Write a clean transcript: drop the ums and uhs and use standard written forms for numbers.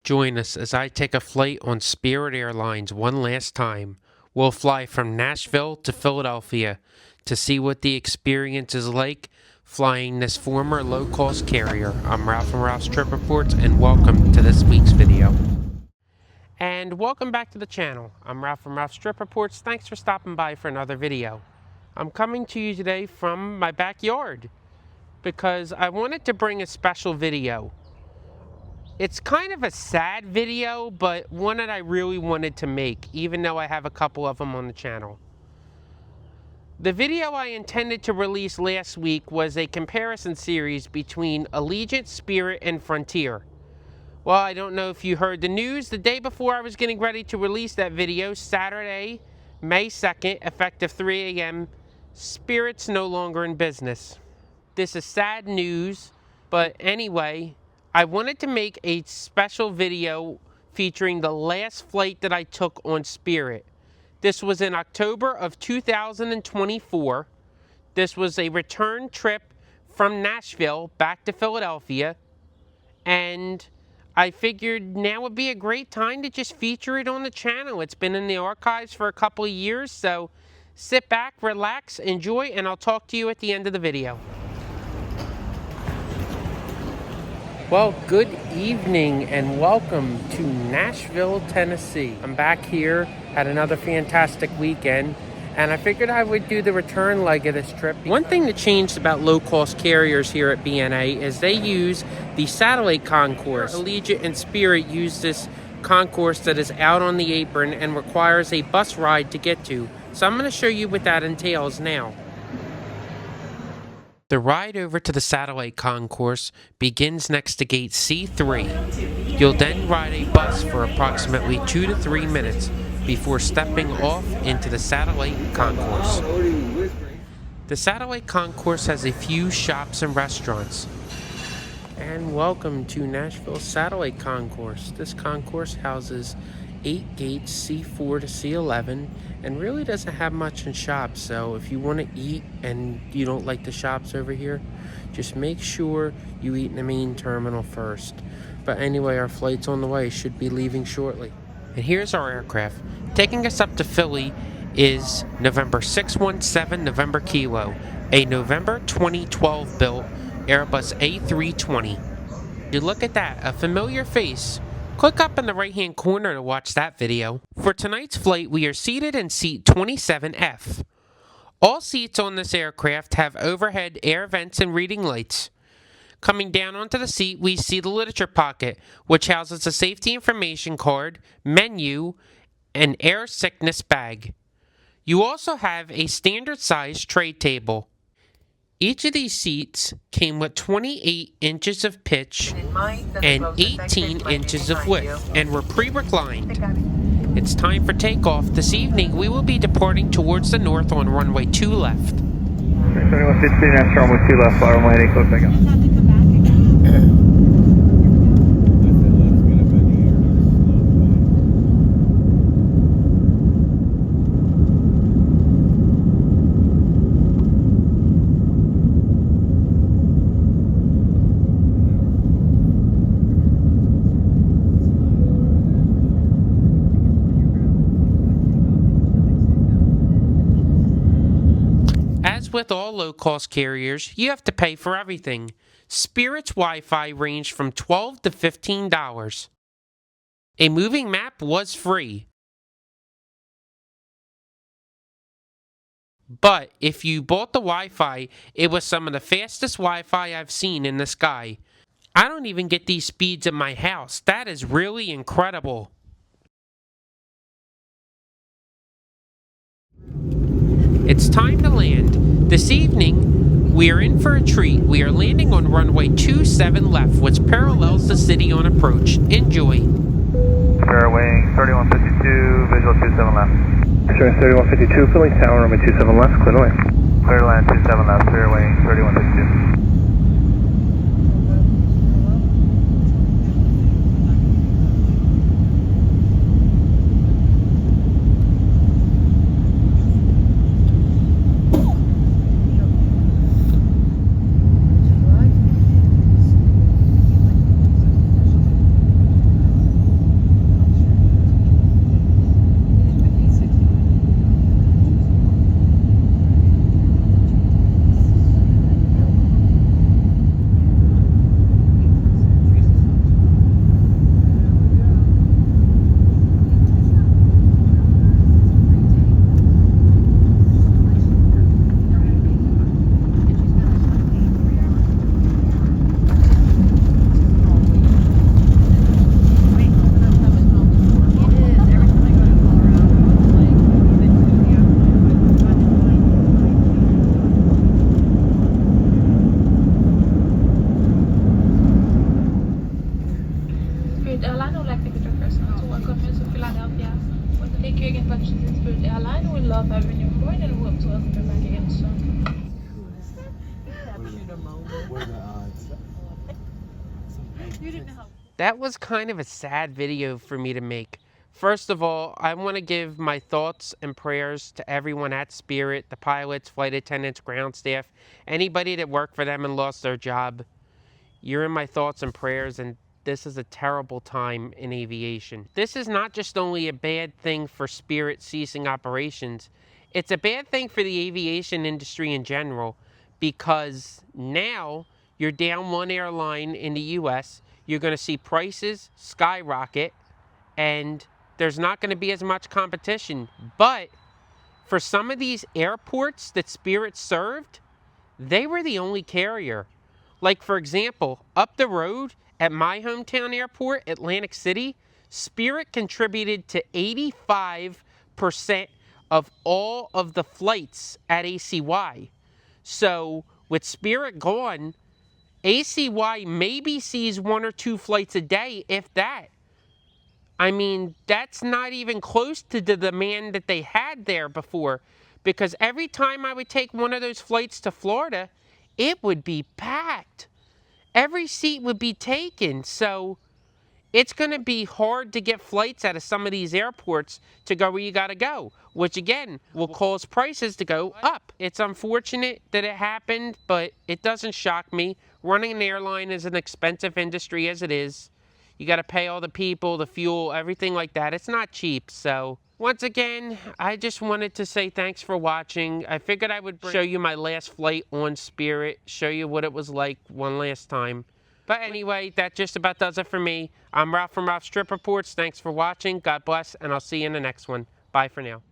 Join us as I take a flight on Spirit Airlines one last time. We'll fly from Nashville to Philadelphia to see what the experience is like flying this former low-cost carrier. I'm Ralph from Ralph's Trip Reports, and welcome to this week's video. And welcome back to the channel. I'm Ralph from Ralph's Trip Reports. Thanks for stopping by for another video. I'm coming to you today from my backyard because I wanted to bring a special video. It's kind of a sad video, but one that I really wanted to make, even though I have a couple of them on the channel. The video I intended to release last week was a comparison series between Allegiant, Spirit, and Frontier. Well, I don't know if you heard the news. The day before I was getting ready to release that video, Saturday, May 2nd, effective 3 a.m., Spirit's no longer in business. This is sad news, but anyway, I wanted to make a special video featuring the last flight that I took on Spirit. This was in October of 2024. This was a return trip from Nashville back to Philadelphia, and I figured now would be a great time to just feature it on the channel. It's been in the archives for a couple of years, so sit back, relax, enjoy, and I'll talk to you at the end of the video. Well, good evening and welcome to Nashville, Tennessee. I'm back here, had another fantastic weekend, and I figured I would do the return leg of this trip. One thing that changed about low-cost carriers here at BNA is they use the satellite concourse. Allegiant and Spirit use this concourse that is out on the apron and requires a bus ride to get to. So I'm going to show you what that entails now. The ride over to the satellite concourse begins next to gate C3. You'll then ride a bus for approximately 2 to 3 minutes before stepping off into the satellite concourse. The satellite concourse has a few shops and restaurants. And welcome to Nashville Satellite Concourse. This concourse houses 8 gates, C4 to C11, and really doesn't have much in shops. So if you want to eat and you don't like the shops over here, just make sure you eat in the main terminal first. But anyway, our flight's on the way, should be leaving shortly. And here's our aircraft. Taking us up to Philly is November 617 November Kilo, a November 2012 built Airbus A320. You look at that, a familiar face. Click up in the right hand corner to watch that video. For tonight's flight, we are seated in seat 27F. All seats on this aircraft have overhead air vents and reading lights. Coming down onto the seat, we see the literature pocket, which houses a safety information card, menu, and air sickness bag. You also have a standard size tray table. Each of these seats came with 28 inches of pitch and 18 inches of width and were pre-reclined. It's time for takeoff. This evening we will be departing towards the north on runway 2 left. 3160 Nashville, runway 2 left, runway heading close back up. With all low-cost carriers, you have to pay for everything. Spirit's Wi-Fi ranged from $12 to $15. A moving map was free. But if you bought the Wi-Fi, it was some of the fastest Wi-Fi I've seen in the sky. I don't even get these speeds at my house. That is really incredible. It's time to land. This evening, we are in for a treat. We are landing on runway 27 left, which parallels the city on approach. Enjoy. Fairway 3152, visual 27 left. Sure, 3152, Philly Tower, runway 27 left, clear to land. Clear to land 27 left, fairway 3152. Airlines would like to get your person to welcome you to Philadelphia. Want to make you again purchase in Spirit Airlines. We love having you on board and we hope to welcome you back again soon. What are the odds? You didn't help. That was kind of a sad video for me to make. First of all, I want to give my thoughts and prayers to everyone at Spirit, the pilots, flight attendants, ground staff, anybody that worked for them and lost their job. You're in my thoughts and prayers, and this is a terrible time in aviation. This is not just only a bad thing for Spirit ceasing operations, it's a bad thing for the aviation industry in general, because now you're down one airline in the US, you're going to see prices skyrocket, and there's not going to be as much competition. But for some of these airports that Spirit served, they were the only carrier. Like, for example, up the road at my hometown airport, Atlantic City, Spirit contributed to 85% of all of the flights at ACY. So with Spirit gone, ACY maybe sees 1 or 2 flights a day, if that. I mean, that's not even close to the demand that they had there before, because every time I would take one of those flights to Florida, it would be packed. Every seat would be taken. So it's going to be hard to get flights out of some of these airports to go where you got to go, which again will cause prices to go up. It's unfortunate that it happened, but it doesn't shock me. Running an airline is an expensive industry as it is. You got to pay all the people, the fuel, everything like that. It's not cheap. So once again, I just wanted to say thanks for watching. I figured I would show you my last flight on Spirit, show you what it was like one last time. But anyway, that just about does it for me. I'm Ralph from Ralph's Trip Reports. Thanks for watching. God bless, and I'll see you in the next one. Bye for now.